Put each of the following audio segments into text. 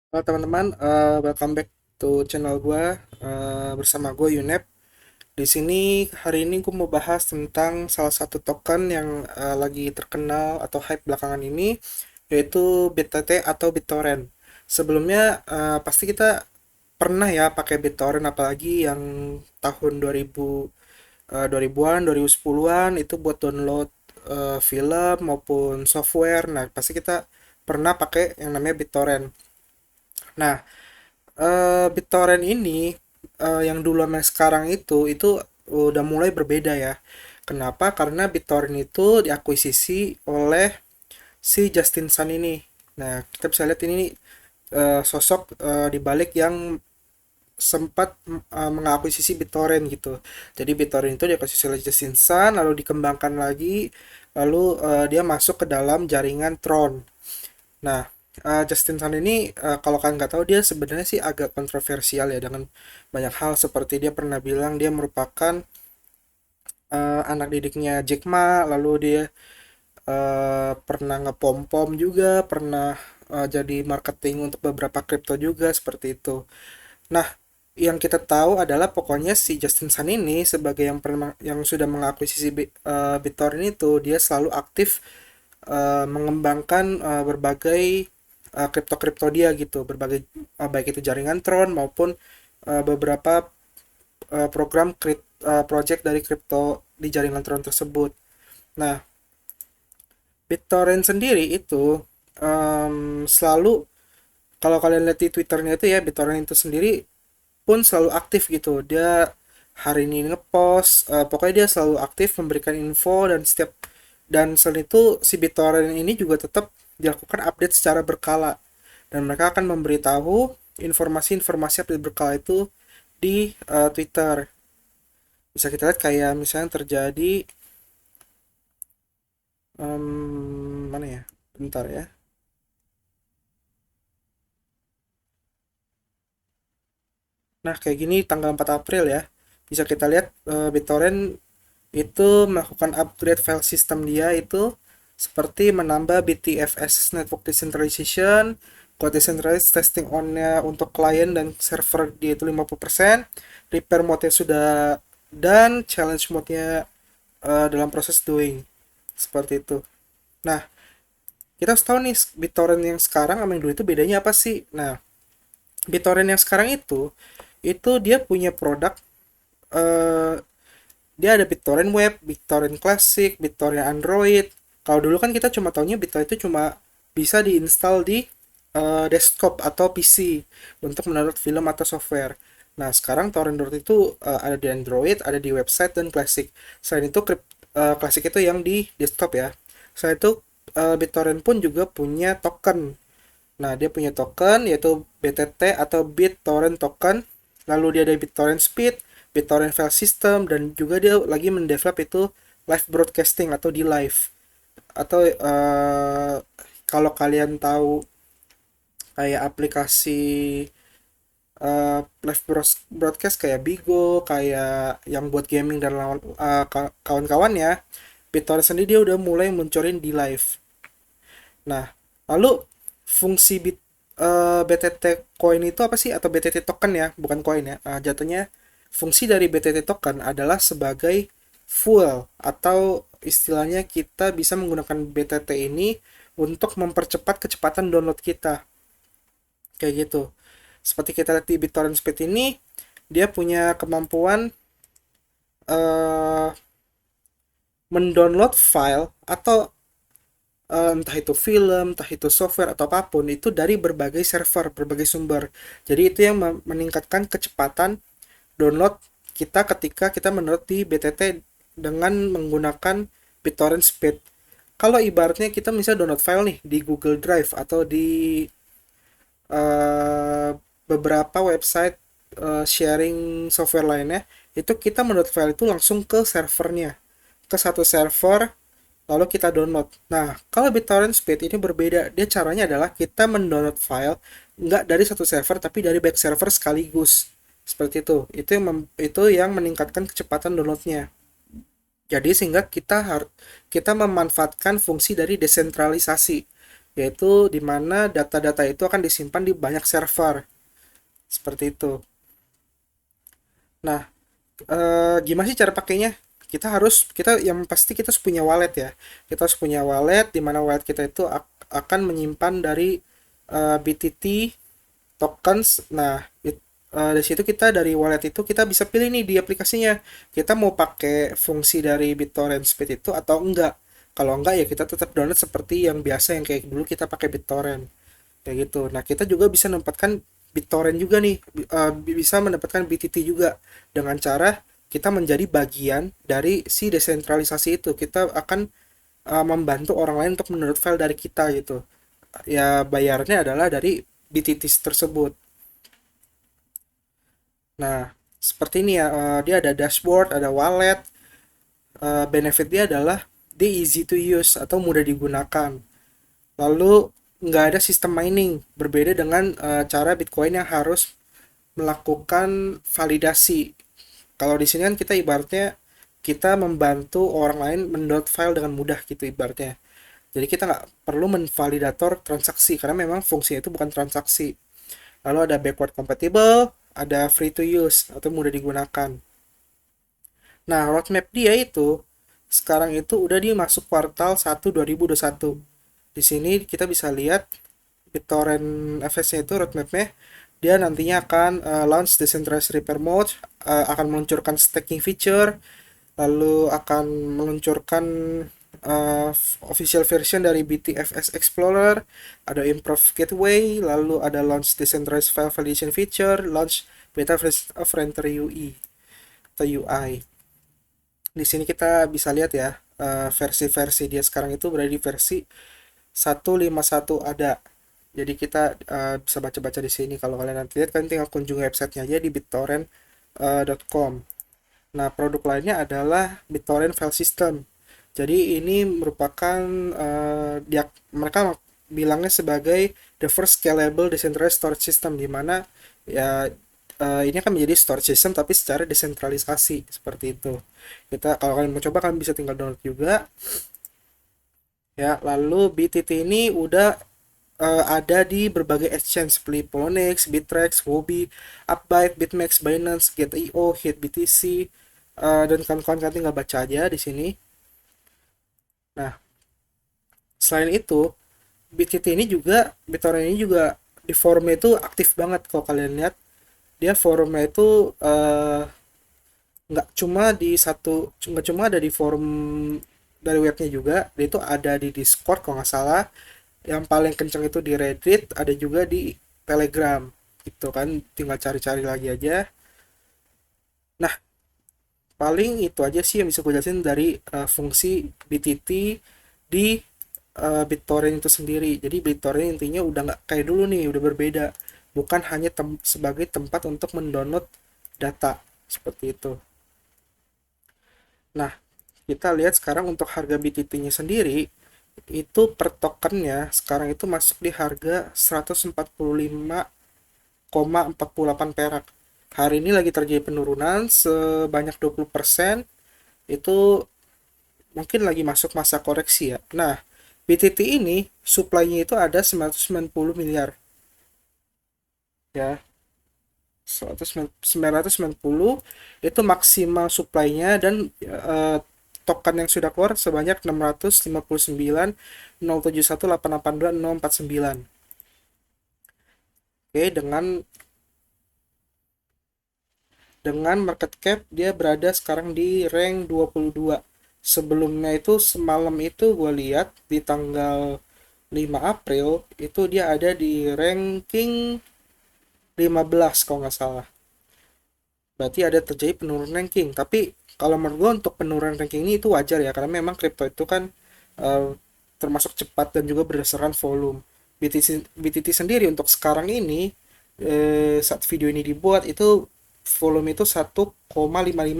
Halo teman-teman, welcome back to channel gue bersama gue Yunep. Di sini hari ini gue mau bahas tentang salah satu token yang lagi terkenal atau hype belakangan ini, yaitu BTT atau BitTorrent. Sebelumnya pasti kita pernah ya pakai BitTorrent, apalagi yang tahun 2000-an, 2010-an itu buat download film maupun software. Nah, pasti kita pernah pakai yang namanya BitTorrent. Nah, BitTorrent ini yang dulu sama sekarang itu udah mulai berbeda ya. Kenapa? Karena BitTorrent itu diakuisisi oleh si Justin Sun ini. Nah, kita bisa lihat ini sosok di balik yang sempat mengakuisisi BitTorrent gitu. Jadi BitTorrent itu diakuisisi oleh Justin Sun, lalu dikembangkan lagi, lalu dia masuk ke dalam jaringan Tron. Nah, Justin Sun ini kalau kalian nggak tahu dia sebenarnya sih agak kontroversial ya dengan banyak hal seperti dia pernah bilang dia merupakan anak didiknya Jack Ma, lalu dia pernah ngepom-pom juga, pernah jadi marketing untuk beberapa kripto juga seperti itu. Nah, yang kita tahu adalah pokoknya si Justin Sun ini sebagai yang sudah mengakuisisi BitTorrent itu dia selalu aktif mengembangkan berbagai kripto-kripto dia gitu, berbagai baik itu jaringan Tron maupun beberapa program project dari kripto di jaringan Tron tersebut. Nah, BitTorrent sendiri itu selalu kalau kalian lihat di Twitternya itu ya BitTorrent itu sendiri pun selalu aktif gitu. Dia hari ini ngepost, pokoknya dia selalu aktif memberikan info dan selain itu si BitTorrent ini juga tetap dilakukan update secara berkala dan mereka akan memberitahu informasi-informasi update berkala itu di Twitter. Bisa kita lihat kayak misalnya terjadi mana ya? Bentar ya. Nah, kayak gini tanggal 4 April ya. Bisa kita lihat BitTorrent itu melakukan upgrade file system dia itu seperti menambah BTFS Network Decentralization, code decentralized testing on-nya untuk klien dan server dia itu 50%, repair mode-nya sudah dan challenge mode-nya dalam proses doing. Seperti itu. Nah, kita harus tahu nih BitTorrent yang sekarang sama yang dulu itu bedanya apa sih? Nah, BitTorrent yang sekarang itu dia punya produk eh, dia ada BitTorrent Web, BitTorrent Classic, BitTorrent Android. Kalau dulu kan kita cuma taunya BitTorrent itu cuma bisa diinstal di desktop atau PC untuk mendownload film atau software. Nah, sekarang torrent itu ada di Android, ada di website dan Classic. Selain itu Classic itu yang di desktop ya. Selain itu BitTorrent pun juga punya token. Nah, dia punya token yaitu BTT atau BitTorrent Token. Lalu dia ada BitTorrent Speed, BitTorrent File System, dan juga dia lagi mendevelop itu live broadcasting atau di live. Atau kalau kalian tahu kayak aplikasi live broadcast kayak Bigo, kayak yang buat gaming dan kawan-kawannya, BitTorrent sendiri dia udah mulai munculin di live. Nah, lalu fungsi BTT coin itu apa sih? Atau BTT token ya, bukan coin ya. Jatuhnya fungsi dari BTT token adalah sebagai fuel atau istilahnya kita bisa menggunakan BTT ini untuk mempercepat kecepatan download kita. Kayak gitu. Seperti kita lihat di BitTorrent Speed ini, dia punya kemampuan eh mendownload file atau entah itu film, entah itu software atau apapun itu dari berbagai server, berbagai sumber. Jadi itu yang meningkatkan kecepatan download kita ketika kita mendownload di BTT dengan menggunakan BitTorrent Speed. Kalau ibaratnya kita misalnya download file nih di Google Drive atau di eh, beberapa website sharing software lainnya, itu kita mendownload file itu langsung ke servernya, ke satu server lalu kita download. Nah, kalau BitTorrent Speed ini berbeda. Dia caranya adalah kita mendownload file nggak dari satu server tapi dari back server sekaligus. Seperti itu. Itu yang meningkatkan kecepatan downloadnya. Jadi sehingga kita memanfaatkan fungsi dari desentralisasi. yaitu di mana data-data itu akan disimpan di banyak server seperti itu. Nah, gimana sih cara pakainya? Kita yang pasti kita harus punya wallet ya. Kita harus punya wallet di mana wallet kita itu akan menyimpan dari BTT tokens. Nah, dari situ kita dari wallet itu kita bisa pilih nih di aplikasinya. Kita mau pakai fungsi dari BitTorrent Speed itu atau enggak. Kalau enggak ya kita tetap download seperti yang biasa yang kayak dulu kita pakai BitTorrent. Kayak gitu. Nah, kita juga bisa menempatkan BitTorrent juga nih, bisa mendapatkan BTT juga dengan cara kita menjadi bagian dari si desentralisasi itu. Kita akan membantu orang lain untuk mendownload file dari kita gitu. Ya bayarnya adalah dari BTT tersebut. Nah, seperti ini ya, dia ada dashboard, ada wallet. Benefit dia adalah dia easy to use atau mudah digunakan. Lalu nggak ada sistem mining, berbeda dengan cara Bitcoin yang harus melakukan validasi. Kalau di sini kan kita ibaratnya kita membantu orang lain mendownload file dengan mudah gitu ibaratnya. Jadi kita nggak perlu menvalidator transaksi karena memang fungsinya itu bukan transaksi. Lalu ada backward compatible, ada free to use atau mudah digunakan. Nah, roadmap dia itu sekarang itu udah di masuk kuartal 1 2021. Di sini kita bisa lihat BitTorrent FS-nya itu roadmapnya dia nantinya akan launch decentralized repair mode, akan meluncurkan staking feature, lalu akan meluncurkan uh, official version dari BTFS Explorer, ada improve gateway, lalu ada launch decentralized file validation feature, launch beta version of Renter UI atau UI. Di sini kita bisa lihat ya, versi-versi dia sekarang itu berada di versi 151 ada. Jadi kita bisa baca-baca di sini. Kalau kalian nanti lihat, kalian tinggal kunjungi websitenya aja di bittorrent.com. Nah, produk lainnya adalah BitTorrent File System. Jadi ini merupakan dia mereka bilangnya sebagai the first scalable decentralized storage system di mana ya ini akan menjadi storage system tapi secara desentralisasi seperti itu. Kita kalau kalian mau coba kalian bisa tinggal download juga ya. Lalu BTT ini udah ada di berbagai exchange seperti Poloniex, Bittrex, Huobi, Upbyte, BitMEX, Binance, Gate.io, HitBTC, dan kawan-kawan kan tinggal baca aja di sini. Nah, selain itu, BTT ini juga, BitTorrent ini juga di forumnya itu aktif banget kalau kalian lihat. Dia forumnya itu nggak cuma ada di forum dari webnya juga, dia itu ada di Discord kalau nggak salah. Yang paling kenceng itu di Reddit, ada juga di Telegram gitu kan, tinggal cari-cari lagi aja. Nah, paling itu aja sih yang bisa gue jelasin dari fungsi BTT di BitTorrent itu sendiri. Jadi BitTorrent intinya udah nggak kayak dulu nih, udah berbeda, bukan hanya sebagai tempat untuk mendownload data seperti itu. Nah, kita lihat sekarang untuk harga BTT-nya sendiri itu per tokennya sekarang itu masuk di harga 145,48 perak. Hari ini lagi terjadi penurunan sebanyak 20%. Itu mungkin lagi masuk masa koreksi ya. Nah, BTT ini supply-nya itu ada 990 miliar ya. 990 itu maksimal supply-nya dan token yang sudah keluar sebanyak 659.071.882.049. Oke, dengan market cap dia berada sekarang di rank 22. Sebelumnya itu semalam itu gue lihat di tanggal 5 April itu dia ada di ranking 15 kalau nggak salah. Berarti ada terjadi penurunan ranking. Tapi kalau menurut gue untuk penurunan ranking ini itu wajar ya karena memang kripto itu kan uh, termasuk cepat dan juga berdasarkan volume. BTT sendiri untuk sekarang ini saat video ini dibuat itu volume itu 1,55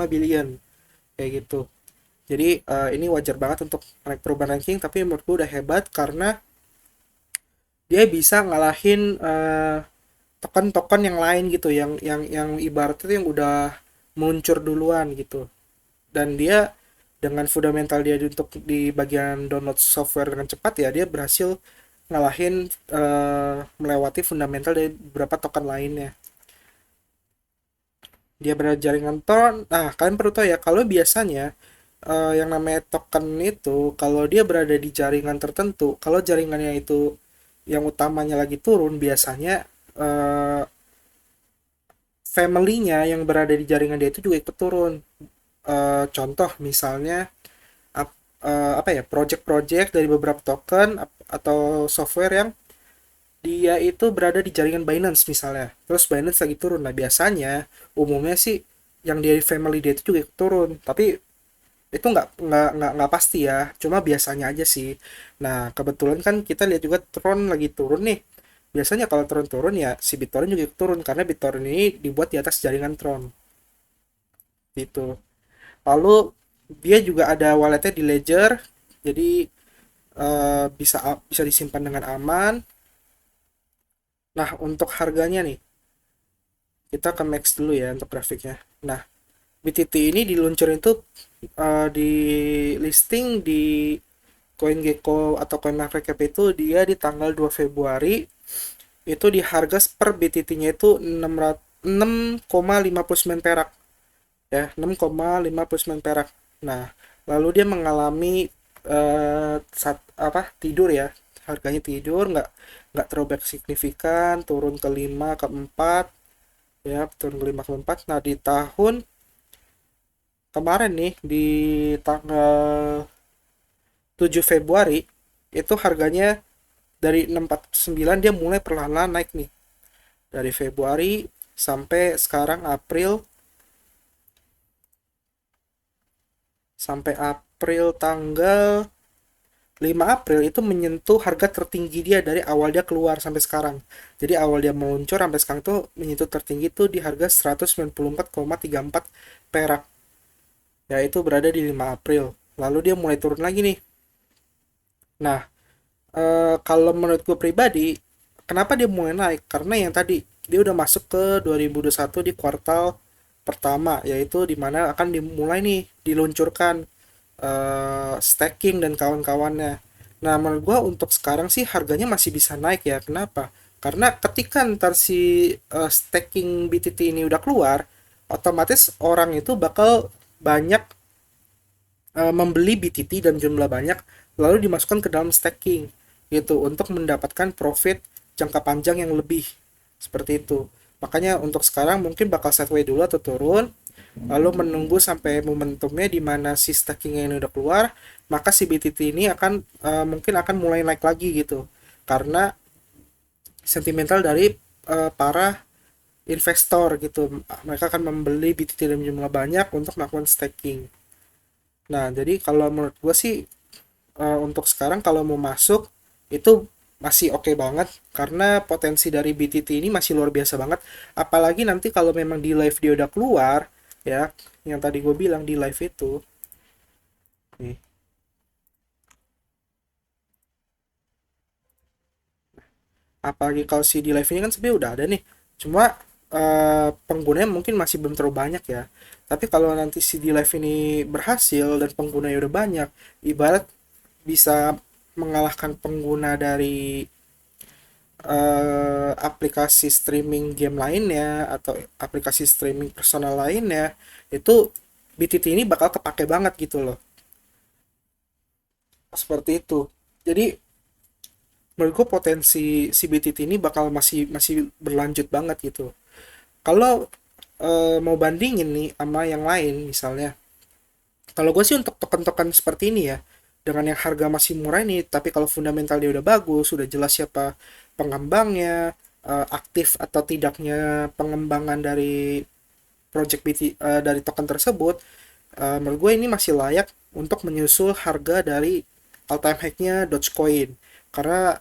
billion kayak gitu. Jadi ini wajar banget untuk naik perubahan ranking tapi menurut gue udah hebat karena dia bisa ngalahin token-token yang lain gitu yang ibaratnya yang udah meluncur duluan gitu. Dan dia dengan fundamental dia untuk di bagian download software dengan cepat ya dia berhasil ngalahin melewati fundamental dari beberapa token lainnya. Dia berada di jaringan Tron. Nah, kalian perlu tahu ya, kalau biasanya yang namanya token itu, kalau dia berada di jaringan tertentu, kalau jaringannya itu yang utamanya lagi turun, biasanya eh, family-nya yang berada di jaringan dia itu juga ikut turun. Contoh misalnya apa ya, project-project dari beberapa token atau software yang dia itu berada di jaringan Binance misalnya. Terus Binance lagi turun. Nah, biasanya umumnya sih yang dari family dia itu juga ikut turun. Tapi itu nggak pasti ya. Cuma biasanya aja sih. Nah, kebetulan kan kita lihat juga Tron lagi turun nih. Biasanya kalau Tron turun ya si BitTorrent juga ikut turun karena BitTorrent ini dibuat di atas jaringan Tron gitu. Lalu dia juga ada walletnya di Ledger. Jadi bisa disimpan dengan aman. Nah, untuk harganya nih, kita ke max dulu ya untuk grafiknya. Nah, BTT ini diluncurin tuh di listing di CoinGecko atau CoinMarketCap itu dia di tanggal 2 Februari itu di harga per BTT-nya itu 6,59 perak ya, 6,59 perak. Nah, lalu dia mengalami tidur ya, harganya tidur, nggak terlalu signifikan, turun ke 5 ke 4 ya, turun ke 5 ke 4. Nah, di tahun kemarin nih di tanggal 7 Februari itu harganya dari 649 dia mulai perlahan-lahan naik nih. Dari Februari sampai sekarang April tanggal 5 April itu menyentuh harga tertinggi dia dari awal dia keluar sampai sekarang. Jadi awal dia meluncur sampai sekarang tuh menyentuh tertinggi tuh di harga 194,34 perak. Ya itu berada di 5 April. Lalu dia mulai turun lagi nih. Nah, kalau menurut gue pribadi, kenapa dia mulai naik? Karena yang tadi dia udah masuk ke 2021 di kuartal pertama, yaitu dimana akan dimulai nih diluncurkan staking dan kawan-kawannya. Nah, menurut gue untuk sekarang sih harganya masih bisa naik ya. Kenapa? Karena ketika ntar si staking BTT ini udah keluar, otomatis orang itu bakal banyak membeli BTT dan jumlah banyak lalu dimasukkan ke dalam staking gitu untuk mendapatkan profit jangka panjang yang lebih seperti itu. Makanya untuk sekarang mungkin bakal sideways dulu atau turun lalu menunggu sampai momentumnya di mana si stakingnya ini udah keluar, maka si BTT ini akan mungkin akan mulai naik lagi gitu karena sentimental dari para investor gitu, mereka akan membeli BTT dalam jumlah banyak untuk melakukan staking. Nah, jadi kalau menurut gue sih untuk sekarang kalau mau masuk itu masih oke banget karena potensi dari BTT ini masih luar biasa banget. Apalagi nanti kalau memang di live dia udah keluar ya, yang tadi gue bilang di live itu. Nih, apalagi kalau si di live ini kan sebenarnya udah ada nih. Cuma penggunanya mungkin masih belum terlalu banyak ya. Tapi kalau nanti si di live ini berhasil dan penggunanya udah banyak, ibarat bisa mengalahkan pengguna dari aplikasi streaming game lainnya atau aplikasi streaming personal lainnya, itu BTT ini bakal kepake banget gitu loh. Seperti itu. Jadi menurut gue potensi si BTT ini bakal masih masih berlanjut banget gitu. Kalau mau bandingin nih sama yang lain misalnya, kalau gue sih untuk token-token seperti ini ya, dengan yang harga masih murah ini, tapi kalau fundamental dia udah bagus, sudah jelas siapa pengembangnya, aktif atau tidaknya pengembangan dari project BT, dari token tersebut, menurut gue ini masih layak untuk menyusul harga dari all time high-nya Dogecoin. Karena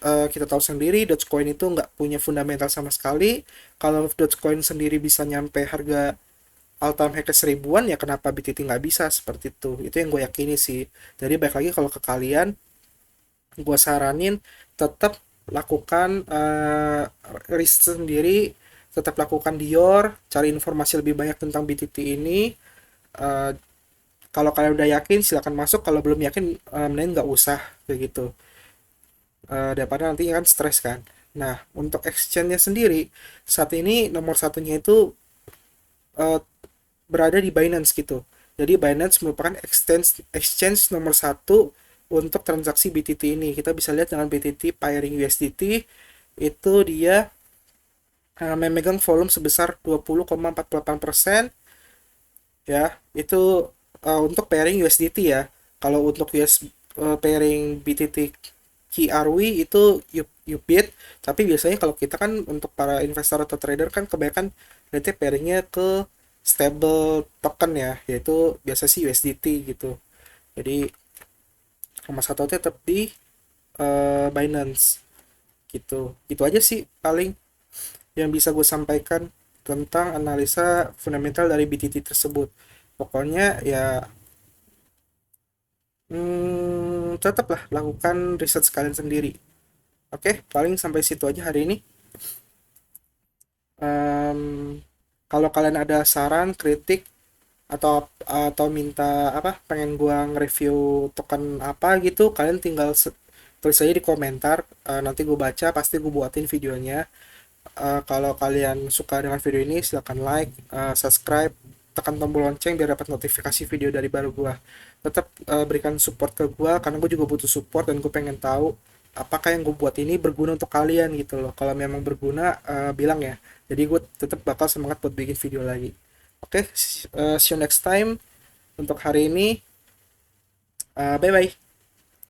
kita tahu sendiri Dogecoin itu nggak punya fundamental sama sekali. Kalau Dogecoin sendiri bisa nyampe harga all time high ke seribuan ya kenapa BTT nggak bisa seperti itu yang gue yakini sih. Jadi baik lagi kalau ke kalian gue saranin tetap lakukan riset sendiri, tetap lakukan Dior, cari informasi lebih banyak tentang BTT ini. Eh, Kalau kalian udah yakin silakan masuk, kalau belum yakin mending nggak usah kayak gitu. daripada nanti kan stres kan. Nah, untuk exchange-nya sendiri, saat ini nomor satunya itu eh, berada di Binance gitu. Jadi Binance merupakan exchange nomor satu untuk transaksi BTT ini. Kita bisa lihat dengan BTT pairing USDT itu dia memegang volume sebesar 20,48%, ya. Itu untuk pairing USDT ya. Kalau untuk pairing BTT KRW itu UBIT, tapi biasanya kalau kita kan untuk para investor atau trader kan kebanyakan nanti pairingnya ke stable token ya, yaitu biasa sih USDT gitu. Jadi nomor satu tetap di Binance gitu. Itu aja sih paling yang bisa gue sampaikan tentang analisa fundamental dari BTT tersebut. Pokoknya ya, tetaplah lakukan riset sekalian sendiri. Oke, paling sampai situ aja hari ini. Em, Kalau kalian ada saran, kritik, atau minta apa, pengen gua nge-review token apa gitu, kalian tinggal tulis aja di komentar. Nanti gue baca, pasti gue buatin videonya. Kalau kalian suka dengan video ini, silahkan like, subscribe, tekan tombol lonceng biar dapat notifikasi video dari baru gua. Tetap berikan support ke gua karena gue juga butuh support dan gue pengen tahu apakah yang gue buat ini berguna untuk kalian gitu loh. Kalau memang berguna, bilang ya. Jadi gue tetap bakal semangat buat bikin video lagi. Oke, see you next time. Untuk hari ini, bye bye.